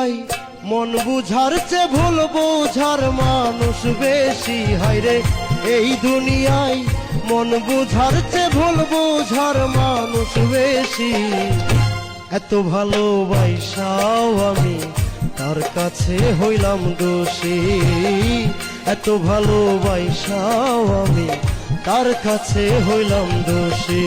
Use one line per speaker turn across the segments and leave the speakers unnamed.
দুনিয়ায় মন বুঝার চেয়ে ভুল বোঝার মানুষ বেশি। হায়রে এই দুনিয়ায় মন বুঝার চেয়ে ভুল বোঝার মানুষ বেশি। এত ভালোবাসাও আমি তার কাছে হইলাম দোষী। এত ভালোবাসাও আমি তার কাছে হইলাম দোষী।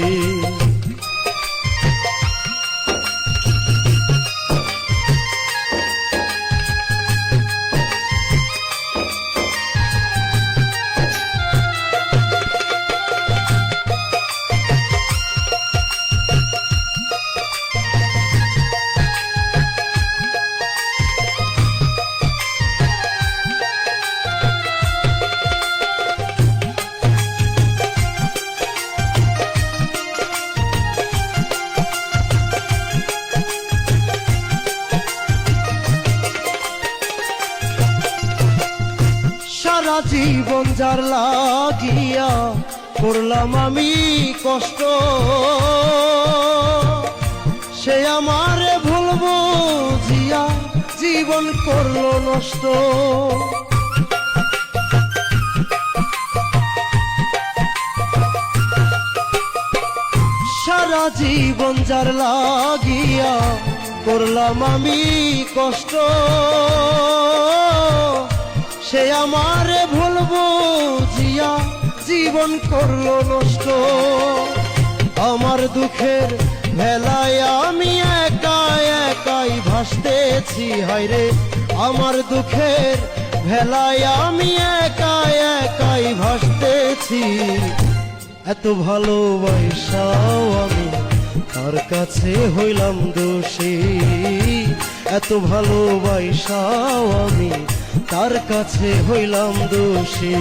সারা জীবন যার লাগিয়া করলাম আমি কষ্ট, সে আমারে ভুল বুঝিয়া জীবন করলো নষ্ট। সারা জীবন যার লাগিয়া করলাম আমি কষ্ট, সে আমারে ভুল বুঝিয়া জীবন করলো নষ্ট। আমার দুঃখের ভেলায় আমি একাই একাই ভাসতেছি। হায়রে আমার দুঃখের ভেলায় আমি একাই একাই ভাসতেছি। এত ভালোবাসাও আমি তার কাছে হইলাম দোষী। এত ভালোবাসাও আমি তার কাছে হইলাম দোষী।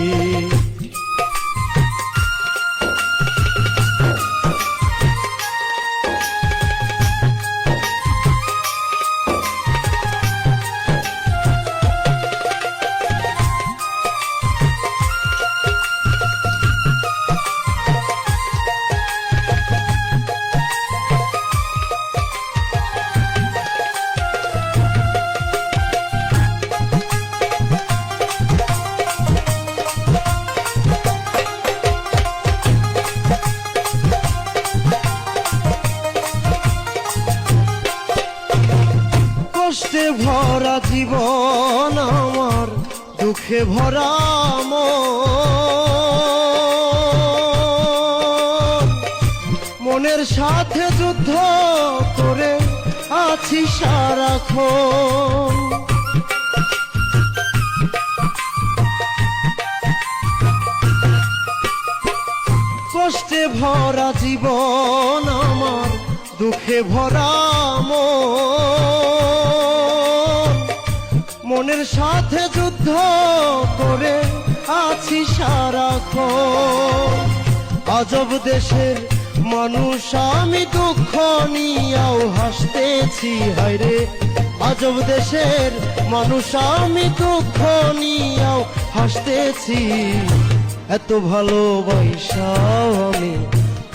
কষ্টে ভরা জীবন আমার, দুঃখে ভরা মনের সাথে যুদ্ধ করে আছি সারাক্ষণ। কষ্টে ভরা জীবন আমার, দুঃখে ভরা মনের সাথে যুদ্ধ করে আছি সারাক্ষণ। আজব দেশের মানুষ আমি, দুঃখ নিয়াও হাসতেছি। হায়রে আজব দেশের মানুষ আমি, দুঃখ নিয়াও হাসতেছি। এত ভালোবাসাও আমি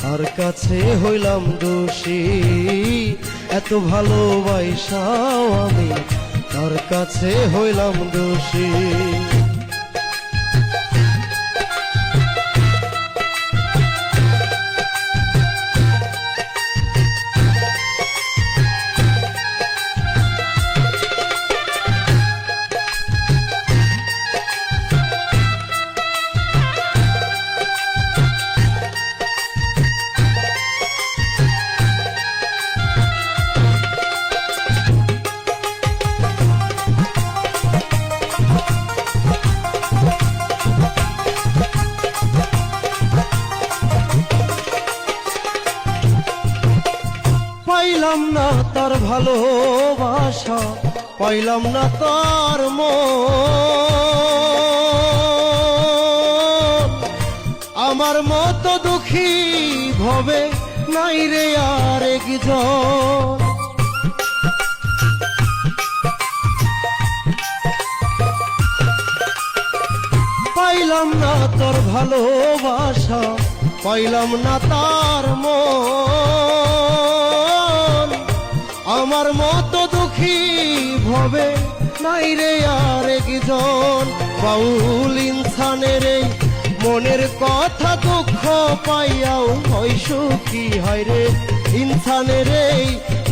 তার কাছে হইলাম দোষী। এত ভালোবাসাও আমি তার কাছে হইলাম দোষী। পাইলাম না তার ভালোবাসা, পাইলাম না তার মন। আমার মতো দুঃখী ভবে নাই রে আর একজন। পাইলাম না তোর ভালোবাসা, পাইলাম না তার মন। আমার মতো দুঃখী ভবে নাই রে আর একজন বাউল ইনসানের এই মনের কথা দুঃখ পাইয়াও হয় সুখী হয় রে ইনসানের এই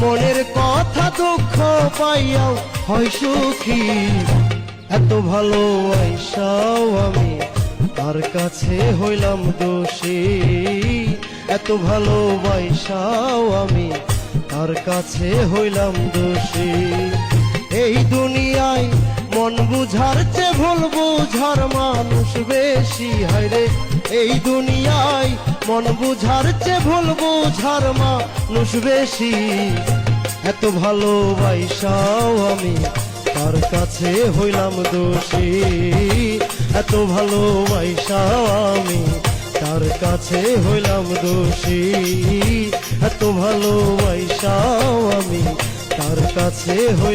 মনের কথা দুঃখ পাইয়াও হয় সুখী এত ভালোবাসাও আমি তার কাছে হইলাম দোষী এত ভালোবাসাও আমি তার কাছে হইলাম দোষী এই দুনিয়ায় মন বুঝার চেয়ে ভুল বুঝার মানুষ বেশি হয় রে এই দুনিয়ায় মন বুঝার চেয়ে ভুল বুঝার মানুষ বেশি এত ভালোবাসাও আমি তার কাছে হইলাম দোষী এত ভালোবাসাও আমি তার কাছে হইলাম দোষী এত ভালোবাসাও আমি তার কাছে হইলাম